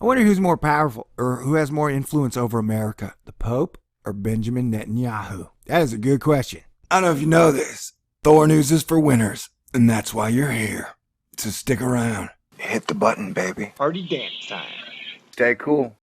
I wonder who's more powerful or who has more influence over America, the Pope or Benjamin Netanyahu? That is a good question. I don't know if you know this. Thor News is for winners, and that's why you're here. So stick around. Hit the button, baby. Party dance time. Stay cool.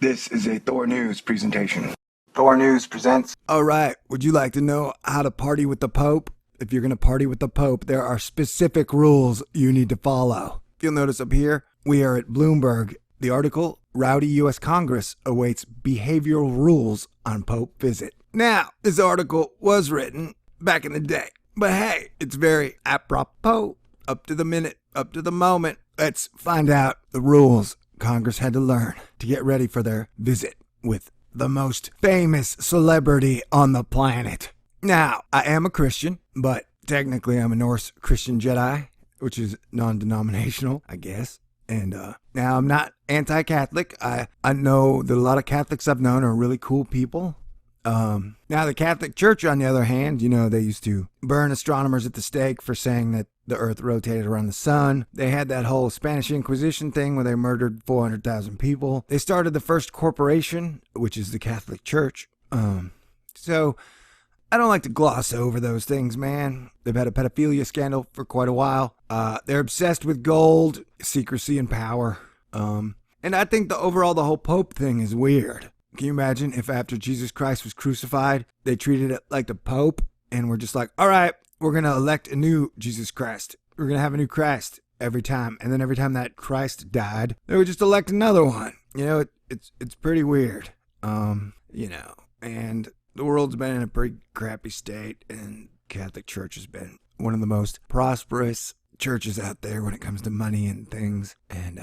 This is a Thor News presentation. Thor News presents... Alright, would you like to know how to party with the Pope? If you're going to party with the Pope, there are specific rules you need to follow. You'll notice up here, we are at Bloomberg. The article, Rowdy U.S. Congress awaits behavioral rules on Pope visit. Now, this article was written back in the day. But hey, it's very apropos, up to the minute, up to the moment. Let's find out the rules Congress had to learn to get ready for their visit with the most famous celebrity on the planet. Now, I am a Christian, but technically I'm a Norse Christian Jedi, which is non-denominational, I guess. And now I'm not anti-Catholic. I know that a lot of Catholics I've known are really cool people. Now the Catholic Church, on the other hand, you know, they used to burn astronomers at the stake for saying that the Earth rotated around the sun. They had that whole Spanish Inquisition thing where they murdered 400,000 people. They started the first corporation, which is the Catholic Church. So I don't like to gloss over those things, man. They've had a pedophilia scandal for quite a while. They're obsessed with gold, secrecy, and power. And I think the whole Pope thing is weird. Can you imagine if after Jesus Christ was crucified, they treated it like the Pope and were just like, all right, we're going to elect a new Jesus Christ. We're going to have a new Christ every time. And then every time that Christ died, they would just elect another one. You know, it's pretty weird. You know, and the world's been in a pretty crappy state, and Catholic Church has been one of the most prosperous churches out there when it comes to money and things. And,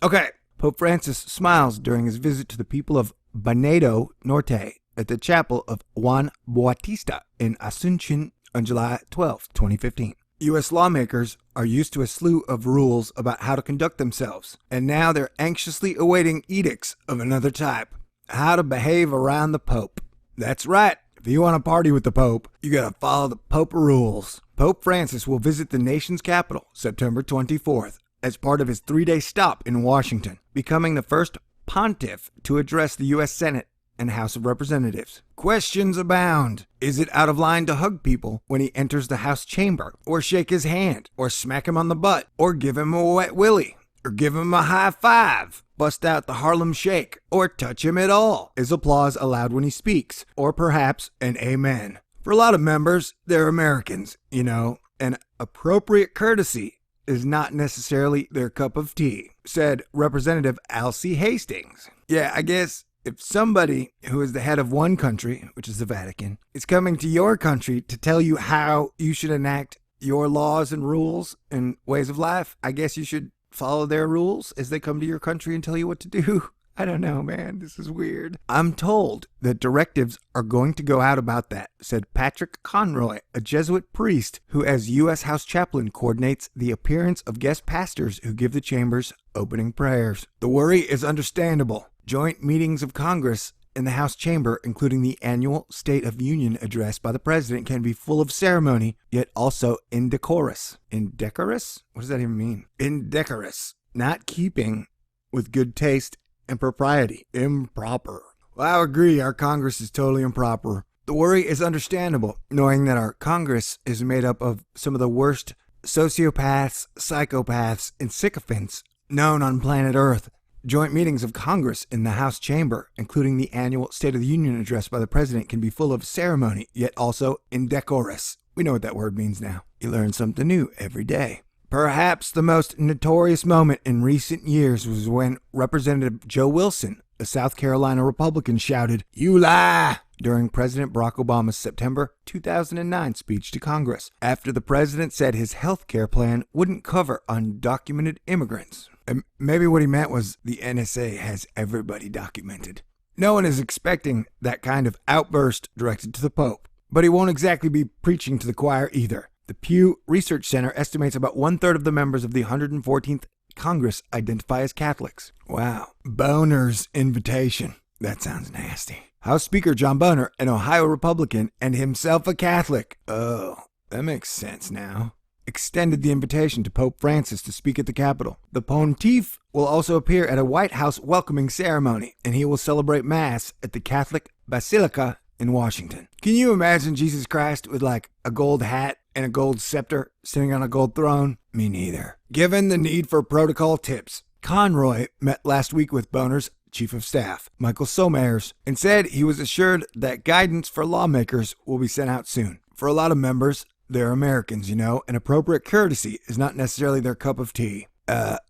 okay, Pope Francis smiles during his visit to the people of Banedo Norte at the chapel of Juan Bautista in Asuncion on July 12, 2015. U.S. lawmakers are used to a slew of rules about how to conduct themselves, and now they're anxiously awaiting edicts of another type: how to behave around the Pope. That's right. If you want to party with the Pope, you gotta follow the Pope rules. Pope Francis will visit the nation's capital September 24th as part of his 3-day stop in Washington, becoming the first pontiff to address the U.S. Senate and House of Representatives. Questions abound. Is it out of line to hug people when he enters the House chamber, or shake his hand, or smack him on the butt, or give him a wet willy, or give him a high five, bust out the Harlem Shake, or touch him at all? Is applause allowed when he speaks, or perhaps an amen? For a lot of members, they're Americans, you know, and appropriate courtesy is not necessarily their cup of tea, said Representative Alcee Hastings. Yeah, I guess if somebody who is the head of one country, which is the Vatican, is coming to your country to tell you how you should enact your laws and rules and ways of life, I guess you should follow their rules as they come to your country and tell you what to do. I don't know, man. This is weird. I'm told that directives are going to go out about that, said Patrick Conroy, a Jesuit priest who as U.S. House chaplain coordinates the appearance of guest pastors who give the chamber's opening prayers. The worry is understandable. Joint meetings of Congress in the House chamber, including the annual State of Union address by the president, can be full of ceremony, yet also indecorous. Indecorous? What does that even mean? Indecorous. Not keeping with good taste and propriety. Improper. Well, I agree, our Congress is totally improper. The worry is understandable, knowing that our Congress is made up of some of the worst sociopaths, psychopaths, and sycophants known on planet Earth. Joint meetings of Congress in the House chamber, including the annual State of the Union address by the president, can be full of ceremony, yet also indecorous. We know what that word means now. You learn something new every day. Perhaps the most notorious moment in recent years was when Representative Joe Wilson, a South Carolina Republican, shouted, "You lie!" during President Barack Obama's September 2009 speech to Congress, after the president said his health care plan wouldn't cover undocumented immigrants. And maybe what he meant was the NSA has everybody documented. No one is expecting that kind of outburst directed to the Pope, but he won't exactly be preaching to the choir either. The Pew Research Center estimates about 1/3 of the members of the 114th Congress identify as Catholics. Wow. Boner's invitation. That sounds nasty. House Speaker John Boehner, an Ohio Republican and himself a Catholic. Oh, that makes sense now. extended the invitation to Pope Francis to speak at the Capitol. The Pontiff will also appear at a White House welcoming ceremony, and he will celebrate Mass at the Catholic Basilica in Washington. Can you imagine Jesus Christ with like a gold hat and a gold scepter sitting on a gold throne? Me neither. Given the need for protocol tips, Conroy met last week with Boner's Chief of Staff, Michael Somers, and said he was assured that guidance for lawmakers will be sent out soon. For a lot of members, they're Americans, you know, and appropriate courtesy is not necessarily their cup of tea.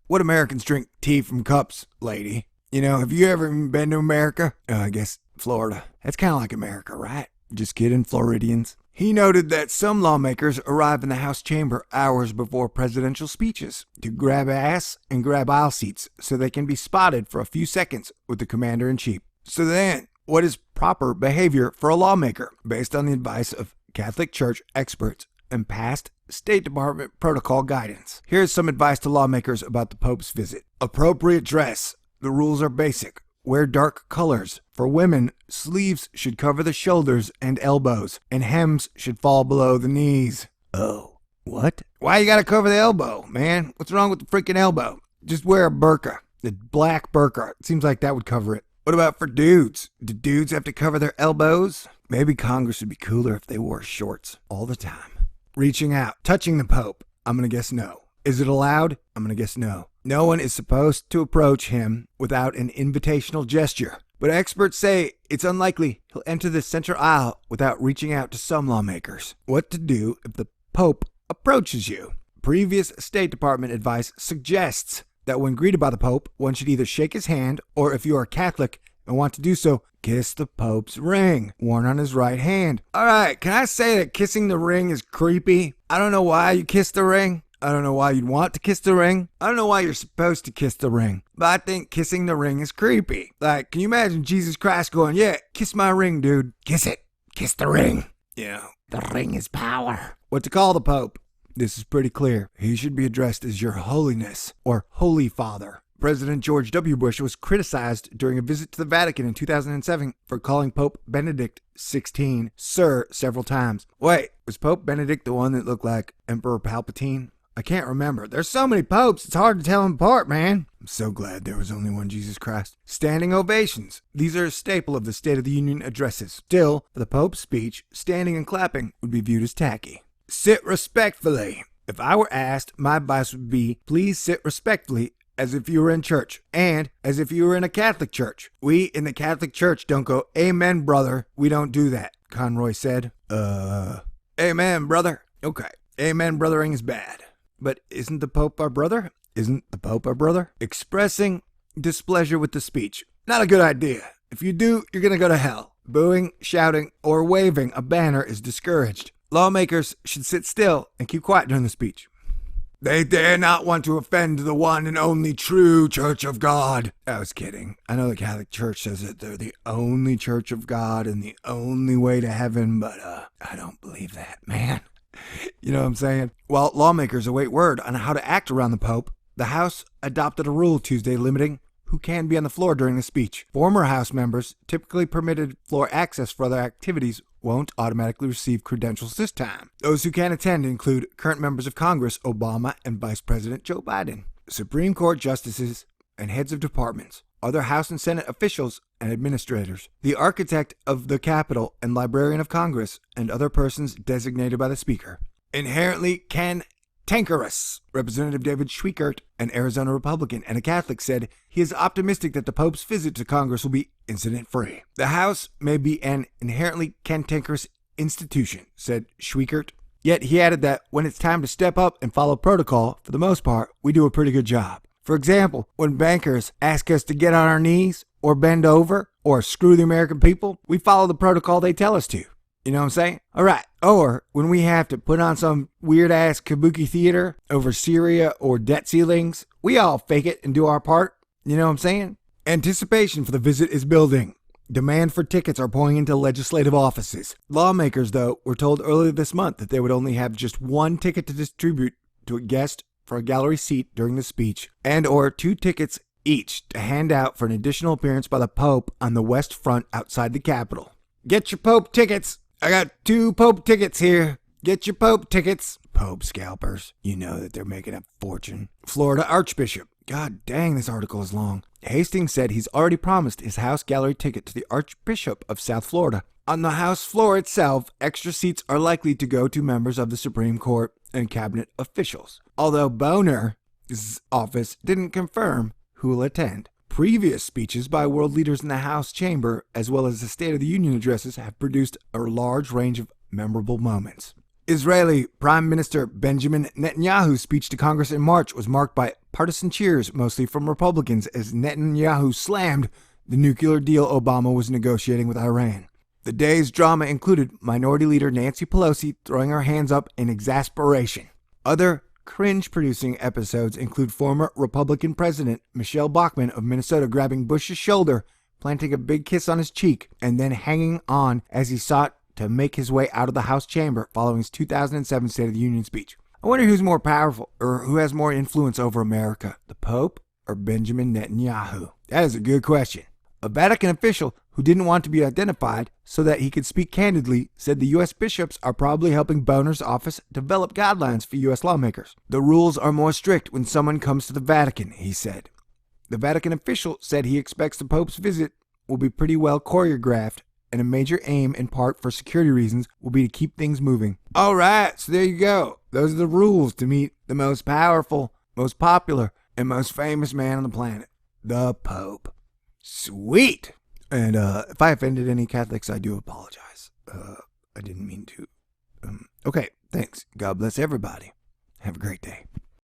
What Americans drink tea from cups, lady? You know, have you ever been to America? I guess Florida. That's kind of like America, right? Just kidding, Floridians. He noted that some lawmakers arrive in the House chamber hours before presidential speeches to grab ass and grab aisle seats so they can be spotted for a few seconds with the commander-in-chief. So then, what is proper behavior for a lawmaker based on the advice of Catholic Church experts and past State Department protocol guidance? Here's some advice to lawmakers about the Pope's visit. Appropriate dress. The rules are basic. Wear dark colors. For women, sleeves should cover the shoulders and elbows, and hems should fall below the knees. Oh, what? Why you gotta cover the elbow, man? What's wrong with the freaking elbow? Just wear a burqa. The black burqa. It seems like that would cover it. What about for dudes? Do dudes have to cover their elbows? Maybe Congress would be cooler if they wore shorts all the time. Reaching out. Touching the Pope. I'm gonna guess no. Is it allowed? I'm gonna guess no. No one is supposed to approach him without an invitational gesture. But experts say it's unlikely he'll enter the center aisle without reaching out to some lawmakers. What to do if the Pope approaches you? Previous State Department advice suggests that when greeted by the Pope, one should either shake his hand, or if you are Catholic and want to do so, kiss the Pope's ring, worn on his right hand. Alright, can I say that kissing the ring is creepy? I don't know why you kiss the ring. I don't know why you'd want to kiss the ring. I don't know why you're supposed to kiss the ring. But I think kissing the ring is creepy. Like, can you imagine Jesus Christ going, yeah, kiss my ring, dude. Kiss it. Kiss the ring. You know, the ring is power. What to call the Pope? This is pretty clear. He should be addressed as Your Holiness or Holy Father. President George W. Bush was criticized during a visit to the Vatican in 2007 for calling Pope Benedict XVI Sir several times. Wait, was Pope Benedict the one that looked like Emperor Palpatine? I can't remember. There's so many popes, it's hard to tell them apart, man. I'm so glad there was only one Jesus Christ. Standing ovations. These are a staple of the State of the Union addresses. Still, for the Pope's speech, standing and clapping would be viewed as tacky. Sit respectfully. If I were asked, my advice would be, please sit respectfully as if you were in church, and as if you were in a Catholic church. We in the Catholic Church don't go, amen, brother. We don't do that, Conroy said. Amen, brother. Okay. Amen, brothering is bad. But isn't the Pope our brother? Isn't the Pope our brother? Expressing displeasure with the speech. Not a good idea. If you do, you're gonna go to hell. Booing, shouting, or waving a banner is discouraged. Lawmakers should sit still and keep quiet during the speech. They dare not want to offend the one and only true Church of God. I was kidding. I know the Catholic Church says that they're the only Church of God and the only way to heaven, but I don't believe that, man. You know what I'm saying? While lawmakers await word on how to act around the Pope, the House adopted a rule Tuesday limiting who can be on the floor during the speech. Former House members, typically permitted floor access for other activities, won't automatically receive credentials this time. Those who can attend include current members of Congress, Obama and Vice President Joe Biden, Supreme Court justices, and heads of departments, other House and Senate officials and administrators, the architect of the Capitol and librarian of Congress, and other persons designated by the Speaker. Inherently cantankerous. Representative David Schweikert, an Arizona Republican and a Catholic, said he is optimistic that the Pope's visit to Congress will be incident-free. The House may be an inherently cantankerous institution, said Schweikert. Yet he added that when it's time to step up and follow protocol, for the most part, we do a pretty good job. For example, when bankers ask us to get on our knees or bend over or screw the American people, we follow the protocol they tell us to. You know what I'm saying? All right. Or when we have to put on some weird-ass kabuki theater over Syria or debt ceilings, we all fake it and do our part. You know what I'm saying? Anticipation for the visit is building. Demand for tickets are pouring into legislative offices. Lawmakers, though, were told earlier this month that they would only have just one ticket to distribute to a guest for a gallery seat during the speech, and or 2 tickets each to hand out for an additional appearance by the Pope on the West Front outside the Capitol. Get your Pope tickets! I got 2 Pope tickets here. Get your Pope tickets. Pope scalpers. You know that they're making a fortune. Florida Archbishop. God dang, this article is long. Hastings said he's already promised his House gallery ticket to the Archbishop of South Florida. On the House floor itself, extra seats are likely to go to members of the Supreme Court and cabinet officials, although Boner's office didn't confirm who will attend. Previous speeches by world leaders in the House chamber, as well as the State of the Union addresses, have produced a large range of memorable moments. Israeli Prime Minister Benjamin Netanyahu's speech to Congress in March was marked by partisan cheers, mostly from Republicans, as Netanyahu slammed the nuclear deal Obama was negotiating with Iran. The day's drama included Minority Leader Nancy Pelosi throwing her hands up in exasperation. Other cringe-producing episodes include former Republican President Michelle Bachmann of Minnesota grabbing Bush's shoulder, planting a big kiss on his cheek, and then hanging on as he sought to make his way out of the House chamber following his 2007 State of the Union speech. I wonder who's more powerful, or who has more influence over America, the Pope or Benjamin Netanyahu? That is a good question. A Vatican official who didn't want to be identified so that he could speak candidly said the U.S. bishops are probably helping Boner's office develop guidelines for U.S. lawmakers. The rules are more strict when someone comes to the Vatican, he said. The Vatican official said he expects the Pope's visit will be pretty well choreographed, and a major aim, in part for security reasons, will be to keep things moving. All right, so there you go. Those are the rules to meet the most powerful, most popular, and most famous man on the planet, the Pope. Sweet! And if I offended any Catholics, I do apologize. I didn't mean to. Okay, thanks. God bless everybody. Have a great day.